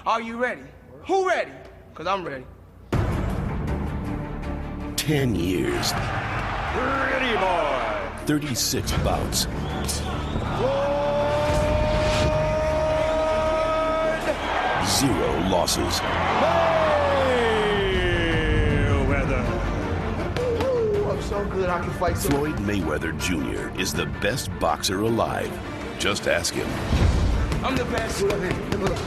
Are you ready? Who ready? Because I'm ready. 10 years. Ready, boy. 36 bouts. Floyd! 0 losses. Mayweather. Ooh, I'm so good I can fight so. Floyd Mayweather Jr. is the best boxer alive. Just ask him. I'm the best.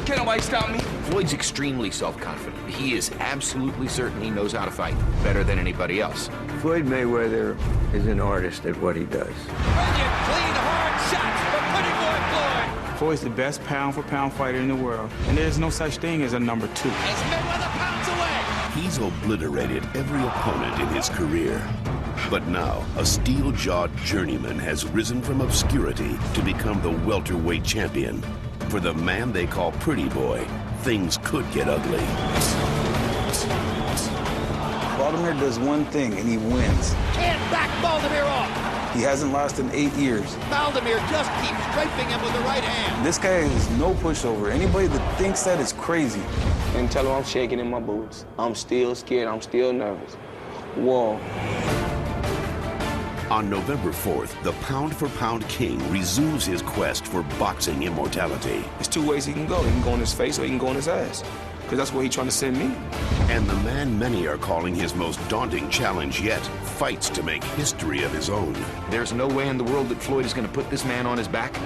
Can't nobody stop me. Floyd's extremely self-confident. He is absolutely certain he knows how to fight better than anybody else. Floyd Mayweather is an artist at what he does. Brilliant, clean, hard shots from Pretty Boy Floyd. Floyd's the best pound-for-pound fighter in the world, and there's no such thing as a number 2. As Mayweather pounds away. He's obliterated every opponent in his career. But now, a steel-jawed journeyman has risen from obscurity to become the welterweight champion. For the man they call Pretty Boy, things could get ugly. Baldomir does one thing, and he wins. Can't back Baldomir off. He hasn't lost in 8 years. Baldomir just keeps scraping him with the right hand. This guy is no pushover. Anybody that thinks that is crazy. And tell him I'm shaking in my boots. I'm still scared. I'm still nervous. Whoa. On November 4th, the pound-for-pound king resumes his quest for boxing immortality. There's 2 ways he can go. He can go in his face or he can go in his ass. Because that's where he's trying to send me. And the man many are calling his most daunting challenge yet fights to make history of his own. There's no way in the world that Floyd is going to put this man on his back.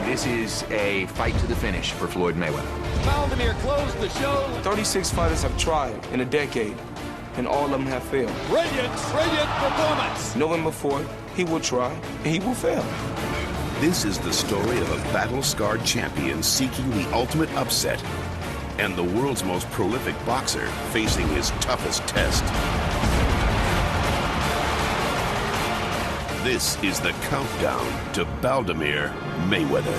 This is a fight to the finish for Floyd Mayweather. Baldomir closed the show. 36 fighters have tried in a decade, and all of them have failed. Brilliant performance. November 4th, he will try, and he will fail. This is the story of a battle-scarred champion seeking the ultimate upset, and the world's most prolific boxer facing his toughest test. This is the countdown to Baldomir Mayweather.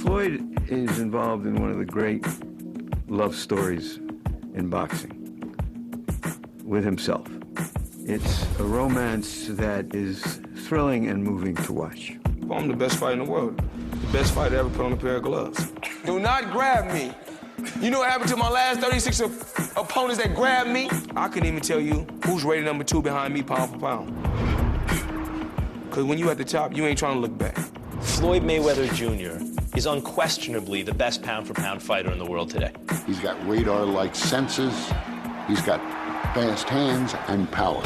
Floyd is involved in one of the great love stories in boxing with himself. It's a romance that is thrilling and moving to watch. I'm the best fighter in the world. The best fighter ever put on a pair of gloves. Do not grab me. You know what happened to my last 36 opponents that grabbed me? I couldn't even tell you who's rated number 2 behind me pound for pound. Because when you at the top, you ain't trying to look back. Floyd Mayweather Jr. is unquestionably the best pound-for-pound fighter in the world today. He's got radar-like senses. He's got fast hands and power.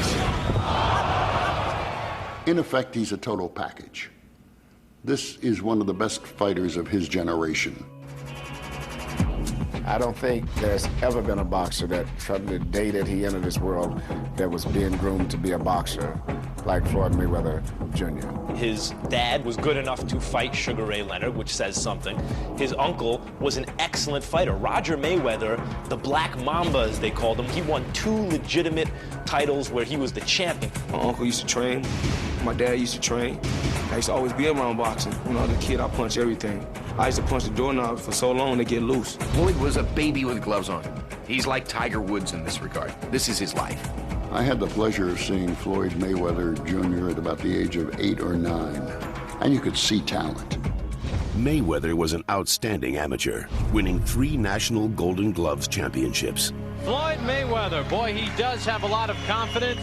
In effect, he's a total package. This is one of the best fighters of his generation. I don't think there's ever been a boxer that, from the day that he entered this world, that was being groomed to be a boxer like Floyd Mayweather Jr. His dad was good enough to fight Sugar Ray Leonard, which says something. His uncle was an excellent fighter. Roger Mayweather, the Black Mamba, as they called him, he won 2 legitimate titles where he was the champion. My uncle used to train. My dad used to train. I used to always be around boxing. When I was a kid, I punched everything. I used to punch the doorknob for so long they get loose. Floyd was a baby with gloves on. He's like Tiger Woods in this regard. This is his life. I had the pleasure of seeing Floyd Mayweather Jr. at about the age of 8 or 9, and you could see talent. Mayweather was an outstanding amateur, winning 3 National Golden Gloves championships. Floyd Mayweather, boy, he does have a lot of confidence.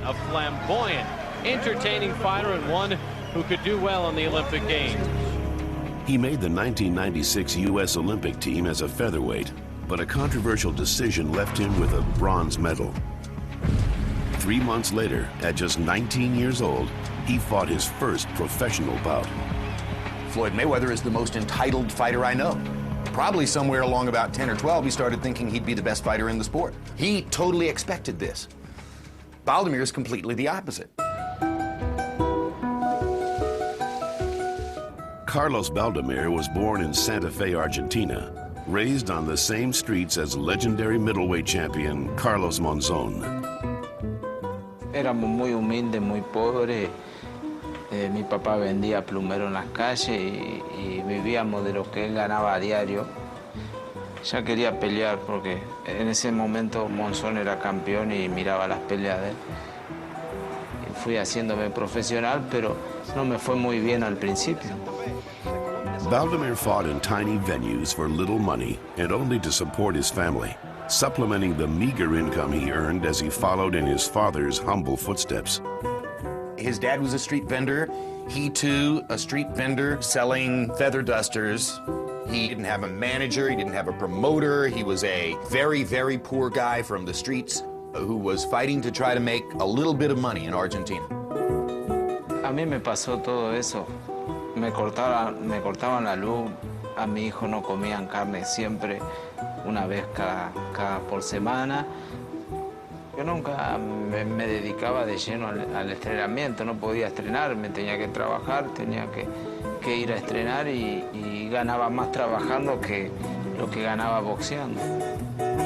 A flamboyant, entertaining fighter and one who could do well in the Olympic Games. He made the 1996 U.S. Olympic team as a featherweight, but a controversial decision left him with a bronze medal. 3 months later, at just 19 years old, he fought his first professional bout. Floyd Mayweather is the most entitled fighter I know. Probably somewhere along about 10 or 12, he started thinking he'd be the best fighter in the sport. He totally expected this. Baldomir is completely the opposite. Carlos Baldomir was born in Santa Fe, Argentina, raised on the same streets as legendary middleweight champion Carlos Monzon. Éramos muy humildes, muy pobres. Mi papá vendía plumero en las calles y vivíamos de lo que él ganaba a diario. Ya quería pelear porque en ese momento Monzón era campeón y miraba las peleas de él. Y fui haciéndome profesional, pero no me fue muy bien al principio. Baldomir fought in tiny venues for little money and only to support his family, supplementing the meager income he earned as he followed in his father's humble footsteps. His dad was a street vendor. He, too, a street vendor selling feather dusters. He didn't have a manager, he didn't have a promoter. He was a very, very poor guy from the streets who was fighting to try to make a little bit of money in Argentina. A mí me pasó todo eso. Me cortaban la luz. A mi hijo no comían carne siempre, una vez cada por semana. Yo nunca me dedicaba de lleno al entrenamiento, no podía estrenar, me tenía que trabajar, tenía que ir a estrenar y ganaba más trabajando que lo que ganaba boxeando.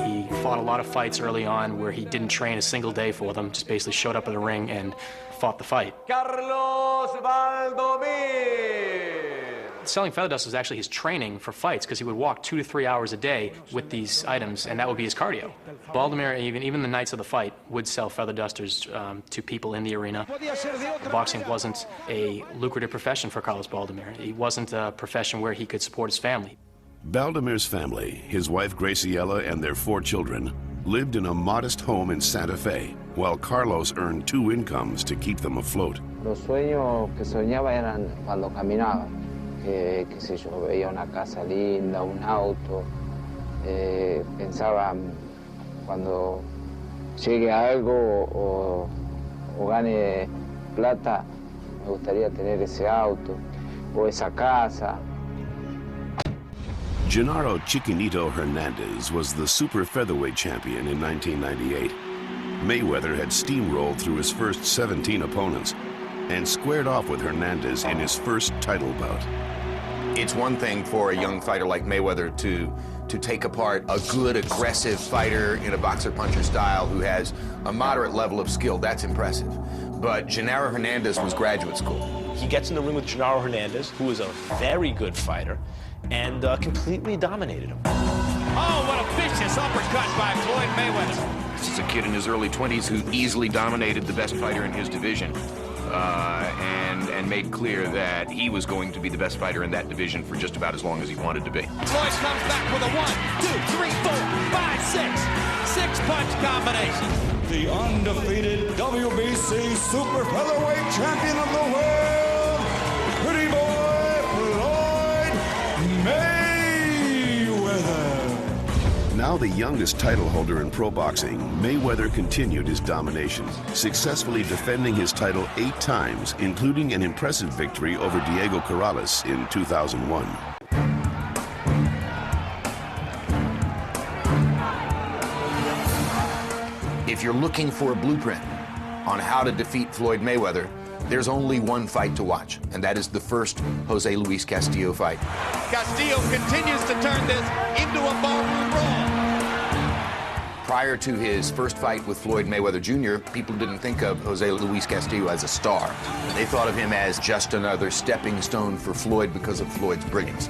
He fought a lot of fights early on where he didn't train a single day for them, just basically showed up in the ring and fought the fight. Carlos Baldomir. Selling feather dust was actually his training for fights because he would walk 2 to 3 hours a day with these items, and that would be his cardio. Baldomir, even the nights of the fight, would sell feather dusters to people in the arena. Boxing wasn't a lucrative profession for Carlos Baldomir. It wasn't a profession where he could support his family. Baldomir's family, his wife Graciela and their 4 children, lived in a modest home in Santa Fe, while Carlos earned 2 incomes to keep them afloat. Los sueños que soñaba eran cuando caminaba. Qué sé yo, veía una casa linda, un auto, pensaba cuando llegue a algo o gane plata, me gustaría tener ese auto o esa casa. Genaro Chiquinito Hernandez was the super featherweight champion in 1998. Mayweather had steamrolled through his first 17 opponents and squared off with Hernandez in his first title bout. It's one thing for a young fighter like Mayweather to take apart a good, aggressive fighter in a boxer-puncher style who has a moderate level of skill. That's impressive. But Genaro Hernandez was graduate school. He gets in the ring with Genaro Hernandez, who is a very good fighter, and completely dominated him. Oh, what a vicious uppercut by Floyd Mayweather. This is a kid in his early 20s who easily dominated the best fighter in his division. And made clear that he was going to be the best fighter in that division for just about as long as he wanted to be. Floyd comes back with a 1, 2, 3, 4, 5, 6. 6-punch combination. The undefeated WBC Super Featherweight Champion of the world, Pretty Boy Floyd Mayweather. Now the youngest title holder in pro boxing, Mayweather continued his domination, successfully defending his title 8 times, including an impressive victory over Diego Corrales in 2001. If you're looking for a blueprint on how to defeat Floyd Mayweather, there's only one fight to watch, and that is the first Jose Luis Castillo fight. Castillo continues to turn this into a ballroom brawl. Prior to his first fight with Floyd Mayweather Jr., people didn't think of Jose Luis Castillo as a star. They thought of him as just another stepping stone for Floyd because of Floyd's brilliance.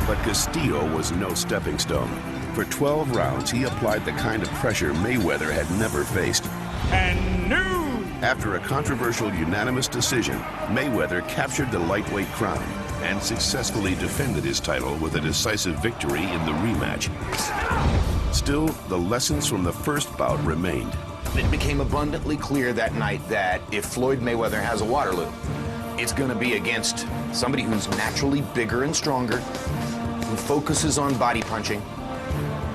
But Castillo was no stepping stone. For 12 rounds, he applied the kind of pressure Mayweather had never faced. And new! After a controversial unanimous decision, Mayweather captured the lightweight crown and successfully defended his title with a decisive victory in the rematch. Still, the lessons from the first bout remained. It became abundantly clear that night that if Floyd Mayweather has a Waterloo, it's going to be against somebody who's naturally bigger and stronger, who focuses on body punching,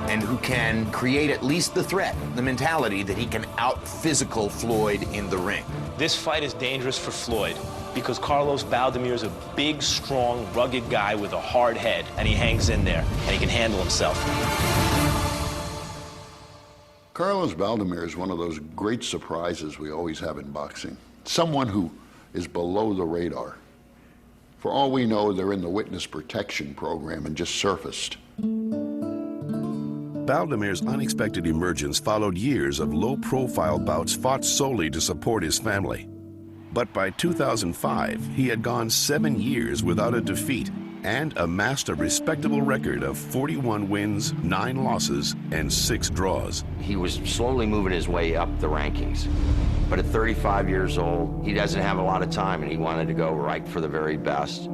and who can create at least the threat, the mentality that he can out-physical Floyd in the ring. This fight is dangerous for Floyd because Carlos Baldomir is a big, strong, rugged guy with a hard head, and he hangs in there, and he can handle himself. Carlos Baldomir is one of those great surprises we always have in boxing. Someone who is below the radar. For all we know, they're in the witness protection program and just surfaced. Baldomir's unexpected emergence followed years of low-profile bouts fought solely to support his family. But by 2005, he had gone 7 years without a defeat and amassed a respectable record of 41 wins, 9 losses, and 6 draws. He was slowly moving his way up the rankings. But at 35 years old, he doesn't have a lot of time, and he wanted to go right for the very best.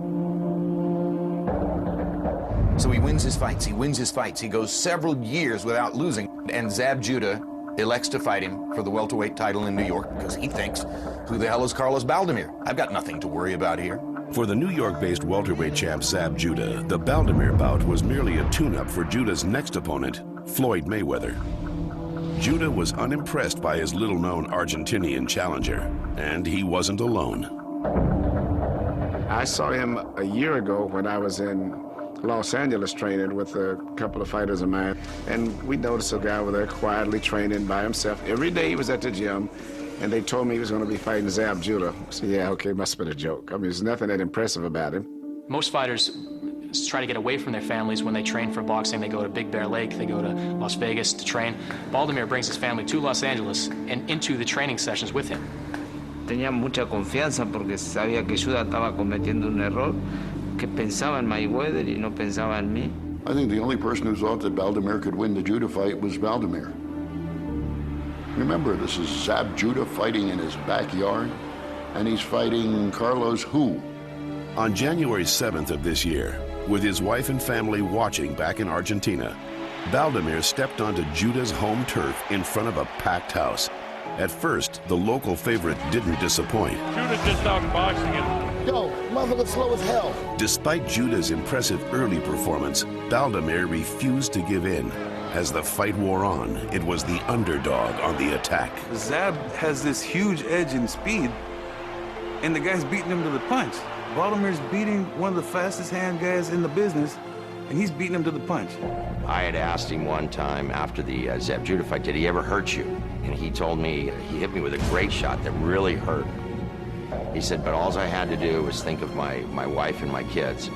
So he wins his fights, he wins his fights. He goes several years without losing, and Zab Judah elects to fight him for the welterweight title in New York because he thinks, who the hell is Carlos Baldomir? I've got nothing to worry about here. For the New York-based welterweight champ Zab Judah, the Baldomir bout was merely a tune-up for Judah's next opponent, Floyd Mayweather. Judah was unimpressed by his little-known Argentinian challenger, and he wasn't alone. I saw him a year ago when I was in Los Angeles training with a couple of fighters of mine, and we noticed a guy over there quietly training by himself. Every day he was at the gym, and they told me he was going to be fighting Zab Judah. I said, yeah, okay, must have been a joke. I mean, there's nothing that impressive about him. Most fighters try to get away from their families when they train for boxing. They go to Big Bear Lake, they go to Las Vegas to train. Baldomir brings his family to Los Angeles and into the training sessions with him. Tenía mucha confianza porque sabía que Judah estaba cometiendo un error, que pensaba en Mayweather y no pensaba en mí. I think the only person who thought that Baldomir could win the Judah fight was Baldomir. Remember, this is Zab Judah fighting in his backyard, and he's fighting Carlos who? On January 7th of this year, with his wife and family watching back in Argentina, Baldomir stepped onto Judah's home turf in front of a packed house. At first, the local favorite didn't disappoint. Judah just outboxing him. Yo, motherfucker slow as hell. Despite Judah's impressive early performance, Baldomir refused to give in. As the fight wore on, it was the underdog on the attack. Zab has this huge edge in speed, and the guy's beating him to the punch. Baldomir's beating one of the fastest hand guys in the business, and he's beating him to the punch. I had asked him one time after the Zab Judah fight, did he ever hurt you? And he told me he hit me with a great shot that really hurt. He said, but all I had to do was think of my wife and my kids.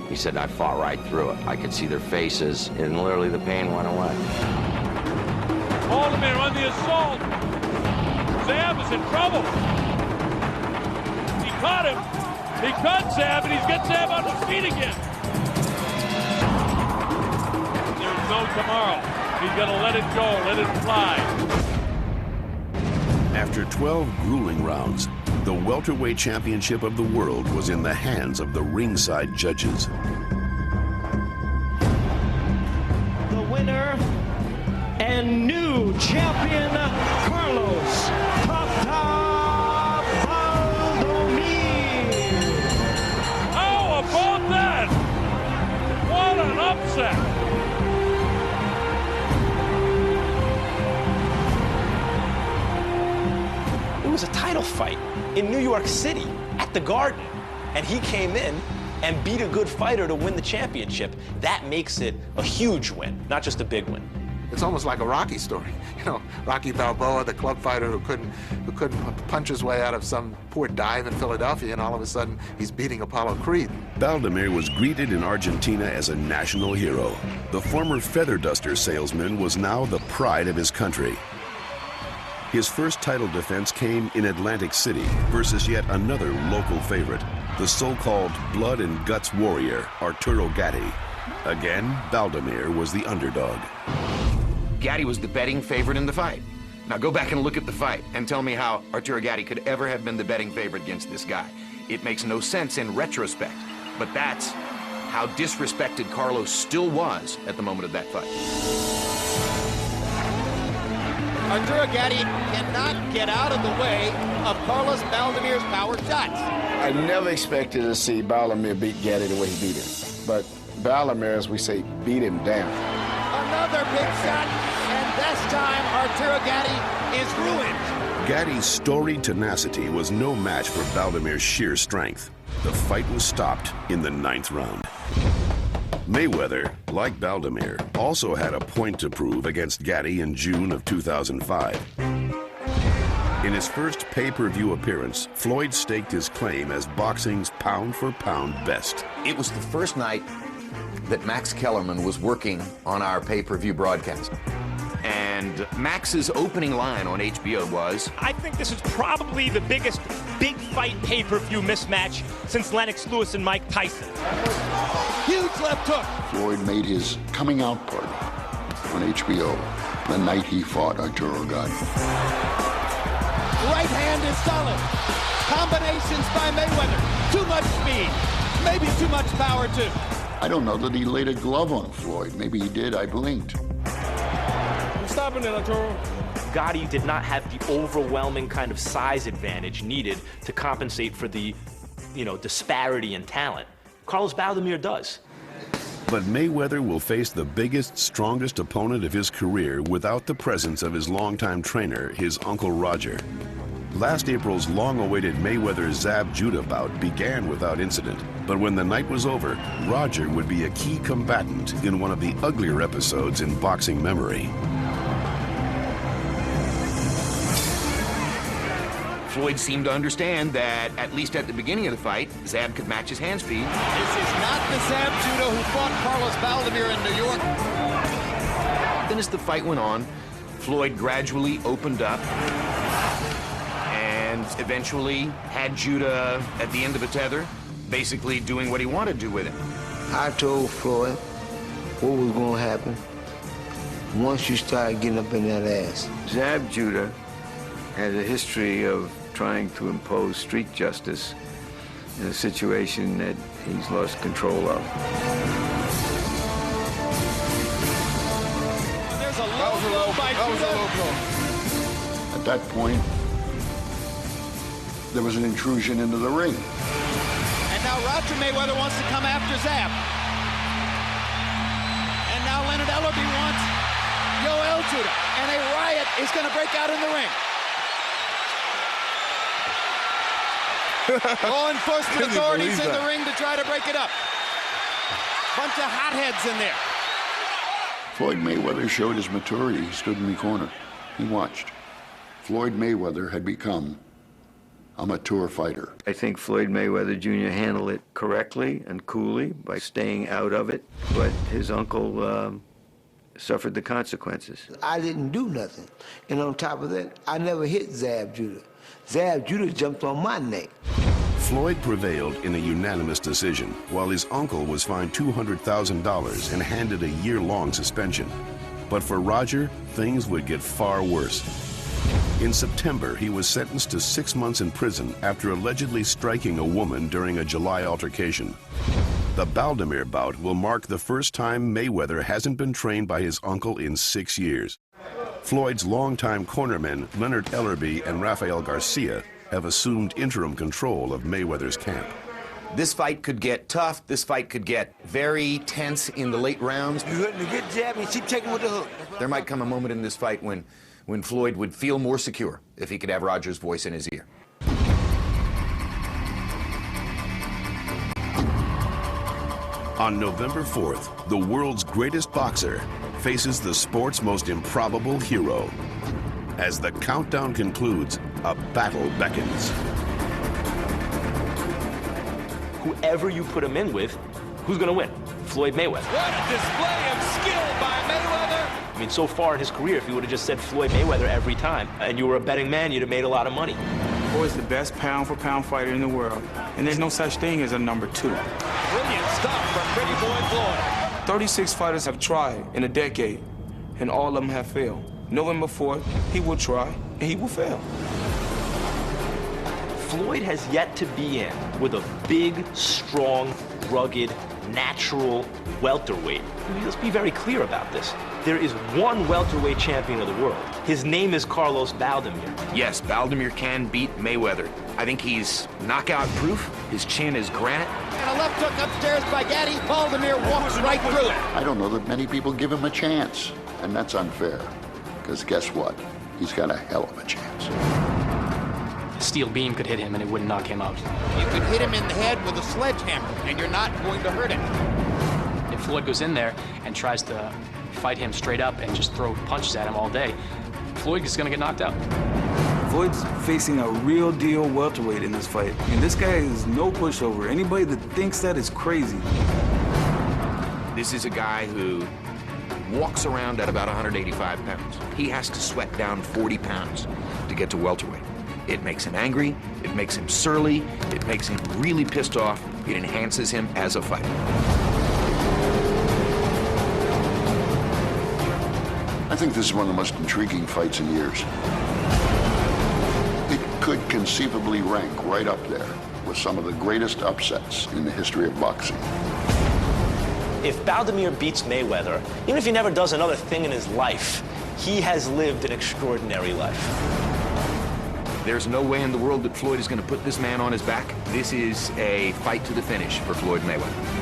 He said, I fought right through it. I could see their faces, and literally the pain went away. Baldomir on the assault. Zab is in trouble. He caught him. He caught Zab, and he's got Zab on his feet again. There's no tomorrow. He's going to let it go, let it fly. After 12 grueling rounds, the welterweight championship of the world was in the hands of the ringside judges. The winner and new champion, Carlos Baldomir. How about that? What an upset. It was a title fight in New York City at the Garden, and he came in and beat a good fighter to win the championship. That makes it a huge win, not just a big win. It's almost like a Rocky story. You know, Rocky Balboa, the club fighter who couldn't punch his way out of some poor dive in Philadelphia, and all of a sudden he's beating Apollo Creed. Baldomir was greeted in Argentina as a national hero. The former feather duster salesman was now the pride of his country. His first title defense came in Atlantic City versus yet another local favorite, the so-called blood and guts warrior, Arturo Gatti. Again, Baldomir was the underdog. Gatti was the betting favorite in the fight. Now go back and look at the fight and tell me how Arturo Gatti could ever have been the betting favorite against this guy. It makes no sense in retrospect, but that's how disrespected Carlos still was at the moment of that fight. Arturo Gatti cannot get out of the way of Carlos Baldomir's power shots. I never expected to see Baldomir beat Gatti the way he beat him. But Baldomir, as we say, beat him down. Another big shot, and this time Arturo Gatti is ruined. Gatti's storied tenacity was no match for Baldomir's sheer strength. The fight was stopped in the 9th round. Mayweather, like Baldomir, also had a point to prove against Gatti in June of 2005. In his first pay-per-view appearance, Floyd staked his claim as boxing's pound-for-pound best. It was the first night that Max Kellerman was working on our pay-per-view broadcast. And And Max's opening line on HBO was, I think this is probably the biggest big fight pay-per-view mismatch since Lennox Lewis and Mike Tyson. Huge left hook. Floyd made his coming out party on HBO the night he fought Arturo Gatti. Right hand is solid. Combinations by Mayweather. Too much speed. Maybe too much power, too. I don't know that he laid a glove on Floyd. Maybe he did. I blinked. I'm stopping it, Arturo. Gatti did not have the overwhelming kind of size advantage needed to compensate for the, disparity in talent. Carlos Baldomir does. But Mayweather will face the biggest, strongest opponent of his career without the presence of his longtime trainer, his Uncle Roger. Last April's long-awaited Mayweather-Zab Judah bout began without incident, but when the night was over, Roger would be a key combatant in one of the uglier episodes in boxing memory. Floyd seemed to understand that, at least at the beginning of the fight, Zab could match his hand speed. This is not the Zab Judah who fought Carlos Baldomir in New York. Then as the fight went on, Floyd gradually opened up and eventually had Judah at the end of a tether, basically doing what he wanted to do with him. I told Floyd what was going to happen once you started getting up in that ass. Zab Judah has a history of trying to impose street justice in a situation that he's lost control of. There's a low blow by Judah. At that point, there was an intrusion into the ring. And now Roger Mayweather wants to come after Zab. And now Leonard Ellerbe wants Yoel Judah. And a riot is going to break out in the ring. Law enforcement authorities in the ring to try to break it up. Bunch of hotheads in there. Floyd Mayweather showed his maturity. He stood in the corner. He watched. Floyd Mayweather had become a mature fighter. I think Floyd Mayweather Jr. handled it correctly and coolly by staying out of it, but his uncle suffered the consequences. I didn't do nothing. And on top of that, I never hit Zab Judah. Zab Judah jumped on my neck. Floyd prevailed in a unanimous decision, while his uncle was fined $200,000 and handed a year-long suspension. But for Roger, things would get far worse. In September, he was sentenced to 6 months in prison after allegedly striking a woman during a July altercation. The Baldomir bout will mark the first time Mayweather hasn't been trained by his uncle in 6 years. Floyd's longtime cornermen, Leonard Ellerbe and Rafael Garcia, have assumed interim control of Mayweather's camp. This fight could get tough. This fight could get very tense in the late rounds. You hit the good jab and keep taking with the hook. There might come a moment in this fight when Floyd would feel more secure if he could have Roger's voice in his ear. On November 4th, the world's greatest boxer faces the sport's most improbable hero. As the countdown concludes, a battle beckons. Whoever you put him in with, who's going to win? Floyd Mayweather. What a display of skill by Mayweather. I mean, so far in his career, if you would have just said Floyd Mayweather every time, and you were a betting man, you'd have made a lot of money. Floyd's the best pound-for-pound fighter in the world, and there's no such thing as a number 2. Brilliant stuff from Pretty Boy Floyd. 36 fighters have tried in a decade, and all of them have failed. November 4th, he will try, and he will fail. Floyd has yet to be in with a big, strong, rugged, natural welterweight. Let's be very clear about this. There is one welterweight champion of the world. His name is Carlos Baldomir. Yes, Baldomir can beat Mayweather. I think he's knockout-proof. His chin is granite. And a left hook upstairs by Gatti. Baldomir walks right through it. I don't know that many people give him a chance, and that's unfair. Because guess what? He's got a hell of a chance. A steel beam could hit him and it wouldn't knock him out. You could hit him in the head with a sledgehammer, and you're not going to hurt him. If Floyd goes in there and tries to fight him straight up and just throw punches at him all day, Floyd is going to get knocked out. Floyd's facing a real deal welterweight in this fight, and this guy is no pushover. Anybody that thinks that is crazy. This is a guy who walks around at about 185 pounds. He has to sweat down 40 pounds to get to welterweight. It makes him angry, it makes him surly, it makes him really pissed off, it enhances him as a fighter. I think this is one of the most intriguing fights in years. It could conceivably rank right up there with some of the greatest upsets in the history of boxing. If Baldomir beats Mayweather, even if he never does another thing in his life, he has lived an extraordinary life. There's no way in the world that Floyd is going to put this man on his back. This is a fight to the finish for Floyd Mayweather.